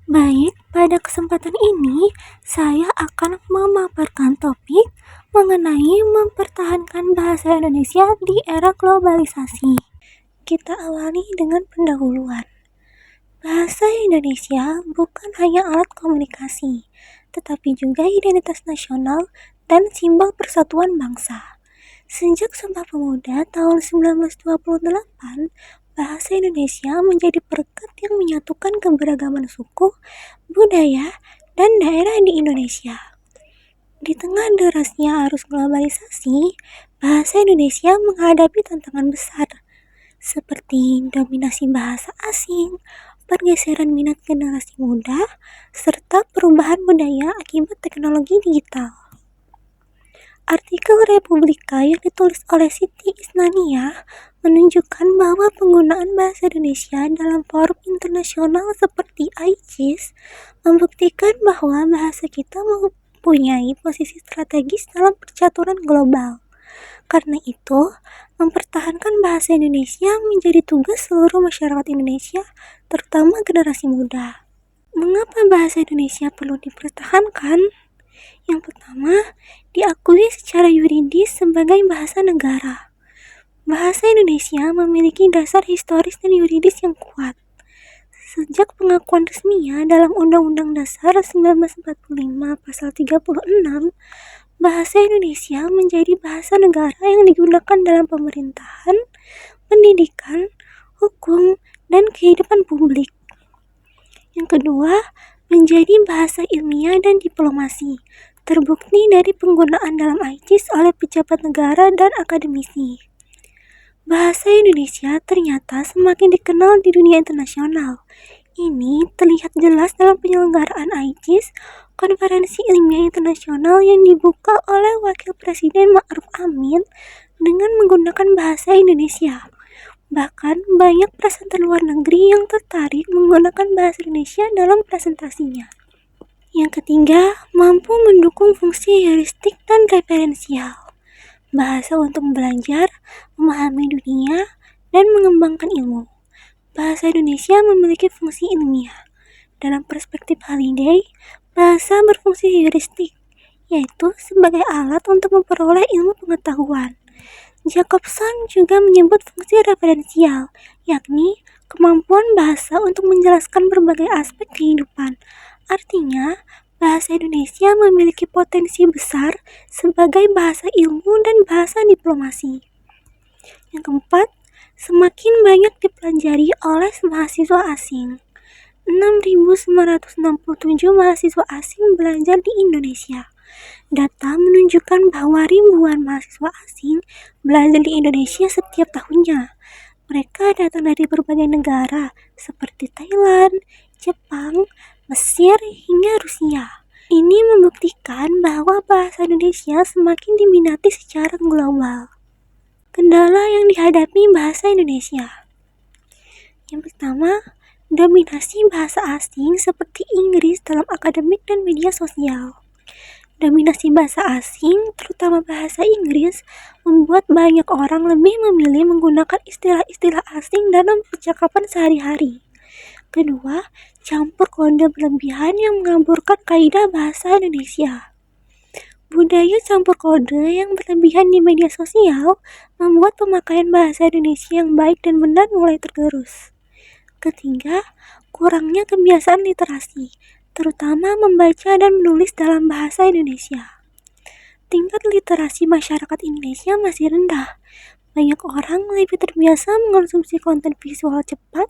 Baik, pada kesempatan ini saya akan memaparkan topik mengenai mempertahankan bahasa Indonesia di era globalisasi. Kita awali dengan pendahuluan. Bahasa Indonesia bukan hanya alat komunikasi, tetapi juga identitas nasional dan simbol persatuan bangsa. Sejak Sumpah Pemuda tahun 1928, bahasa Indonesia menjadi perekat yang menyatukan keberagaman suku, budaya, dan daerah di Indonesia. Di tengah derasnya arus globalisasi, bahasa Indonesia menghadapi tantangan besar, seperti dominasi bahasa asing, pergeseran minat generasi muda, serta perubahan budaya akibat teknologi digital. Artikel Republika yang ditulis oleh Siti Isnaniah menunjukkan bahwa penggunaan bahasa Indonesia dalam forum internasional seperti ICIS membuktikan bahwa bahasa kita mempunyai posisi strategis dalam percaturan global. Karena itu, mempertahankan bahasa Indonesia menjadi tugas seluruh masyarakat Indonesia, terutama generasi muda. Mengapa bahasa Indonesia perlu dipertahankan? Yang pertama, diakui secara yuridis sebagai bahasa negara. Bahasa Indonesia memiliki dasar historis dan yuridis yang kuat. Sejak pengakuan resminya dalam Undang-Undang Dasar 1945 Pasal 36, bahasa Indonesia menjadi bahasa negara yang digunakan dalam pemerintahan, pendidikan, hukum, dan kehidupan publik. Yang kedua, menjadi bahasa ilmiah dan diplomasi, terbukti dari penggunaan dalam ICIS oleh pejabat negara dan akademisi. Bahasa Indonesia ternyata semakin dikenal di dunia internasional. Ini terlihat jelas dalam penyelenggaraan ICIS, konferensi ilmiah internasional yang dibuka oleh Wakil Presiden Ma'ruf Amin dengan menggunakan bahasa Indonesia. Bahkan banyak presenter luar negeri yang tertarik menggunakan bahasa Indonesia dalam presentasinya. Yang ketiga, mampu mendukung fungsi heuristik dan referensial. Bahasa untuk belajar, memahami dunia, dan mengembangkan ilmu. Bahasa Indonesia memiliki fungsi ilmiah. Dalam perspektif Halliday, bahasa berfungsi heuristik, yaitu sebagai alat untuk memperoleh ilmu pengetahuan. Jacobson juga menyebut fungsi referensial, yakni kemampuan bahasa untuk menjelaskan berbagai aspek kehidupan. Artinya, bahasa Indonesia memiliki potensi besar sebagai bahasa ilmu dan bahasa diplomasi. Yang keempat, semakin banyak dipelajari oleh mahasiswa asing. 6.967 mahasiswa asing belajar di Indonesia. Data menunjukkan bahwa ribuan mahasiswa asing belajar di Indonesia setiap tahunnya. Mereka datang dari berbagai negara seperti Thailand, Jepang, Mesir, hingga Rusia. Ini membuktikan bahwa bahasa Indonesia semakin diminati secara global. Kendala yang dihadapi bahasa Indonesia. Yang pertama, dominasi bahasa asing seperti Inggris dalam akademik dan media sosial. Dominasi bahasa asing, terutama bahasa Inggris, membuat banyak orang lebih memilih menggunakan istilah-istilah asing dalam percakapan sehari-hari. Kedua, campur kode berlebihan yang mengaburkan kaidah bahasa Indonesia. Budaya campur kode yang berlebihan di media sosial membuat pemakaian bahasa Indonesia yang baik dan benar mulai tergerus. Ketiga, kurangnya kebiasaan literasi, terutama membaca dan menulis dalam bahasa Indonesia. Tingkat literasi masyarakat Indonesia masih rendah. Banyak orang lebih terbiasa mengonsumsi konten visual cepat,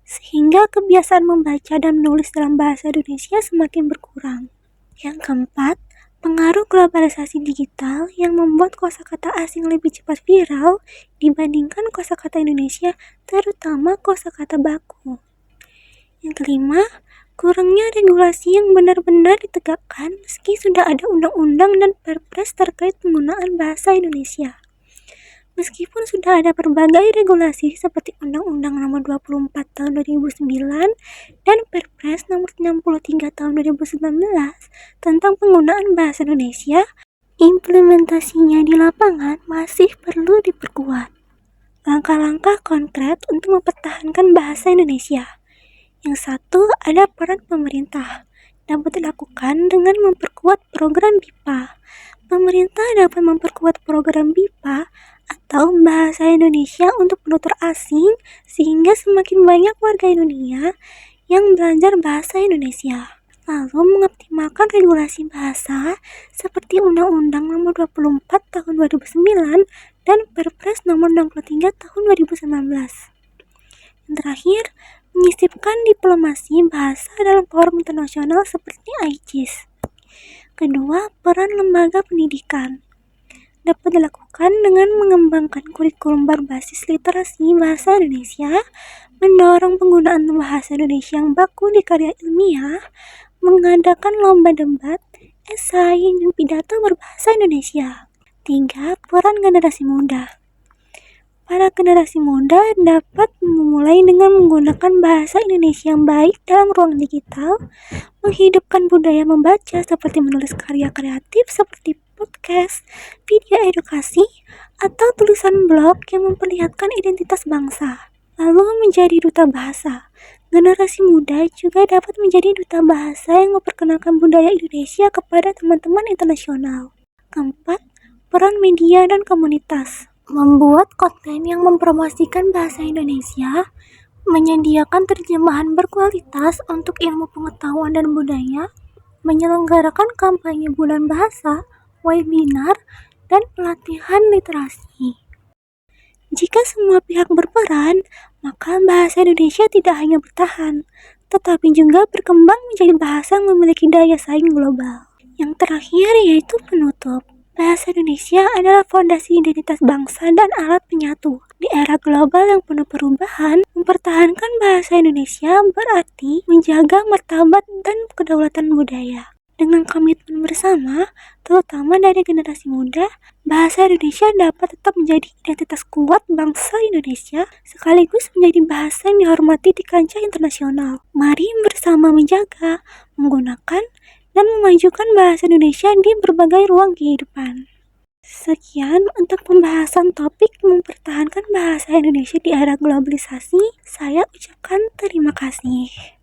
sehingga kebiasaan membaca dan menulis dalam bahasa Indonesia semakin berkurang. Yang keempat, pengaruh globalisasi digital yang membuat kosakata asing lebih cepat viral dibandingkan kosakata Indonesia, terutama kosakata baku. Yang kelima, kurangnya regulasi yang benar-benar ditegakkan meski sudah ada undang-undang dan perpres terkait penggunaan bahasa Indonesia. Meskipun sudah ada berbagai regulasi seperti Undang-Undang Nomor 24 Tahun 2009 dan Perpres Nomor 63 Tahun 2019 tentang penggunaan bahasa Indonesia, implementasinya di lapangan masih perlu diperkuat. Langkah-langkah konkret untuk mempertahankan bahasa Indonesia. Yang satu ada peran pemerintah. Dapat dilakukan dengan memperkuat program BIPA. Pemerintah dapat memperkuat program BIPA atau Bahasa Indonesia untuk penutur asing sehingga semakin banyak warga Indonesia yang belajar bahasa Indonesia. Lalu mengoptimalkan regulasi bahasa seperti Undang-Undang Nomor 24 Tahun 2009 dan Perpres Nomor 63 Tahun 2019. Yang terakhir, menyisipkan diplomasi bahasa dalam forum internasional seperti IGIS. Kedua, peran lembaga pendidikan dapat dilakukan dengan mengembangkan kurikulum berbasis literasi bahasa Indonesia, mendorong penggunaan bahasa Indonesia yang baku di karya ilmiah, mengadakan lomba debat, esai, dan pidato berbahasa Indonesia. 3. Peran generasi muda. Para generasi muda dapat memulai dengan menggunakan bahasa Indonesia yang baik dalam ruang digital, menghidupkan budaya membaca seperti menulis karya kreatif seperti podcast, video edukasi, atau tulisan blog yang memperlihatkan identitas bangsa. Lalu menjadi duta bahasa. Generasi muda juga dapat menjadi duta bahasa yang memperkenalkan budaya Indonesia kepada teman-teman internasional. Keempat, peran media dan komunitas. Membuat konten yang mempromosikan bahasa Indonesia, menyediakan terjemahan berkualitas untuk ilmu pengetahuan dan budaya, menyelenggarakan kampanye bulan bahasa, webinar, dan pelatihan literasi. Jika semua pihak berperan, maka bahasa Indonesia tidak hanya bertahan, tetapi juga berkembang menjadi bahasa yang memiliki daya saing global. Yang terakhir yaitu penutup. Bahasa Indonesia adalah fondasi identitas bangsa dan alat penyatu. Di era global yang penuh perubahan, mempertahankan bahasa Indonesia berarti menjaga martabat dan kedaulatan budaya. Dengan komitmen bersama, terutama dari generasi muda, bahasa Indonesia dapat tetap menjadi identitas kuat bangsa Indonesia, sekaligus menjadi bahasa yang dihormati di kancah internasional. Mari bersama menjaga, menggunakan, dan memajukan bahasa Indonesia di berbagai ruang kehidupan. Sekian untuk pembahasan topik mempertahankan bahasa Indonesia di era globalisasi. Saya ucapkan terima kasih.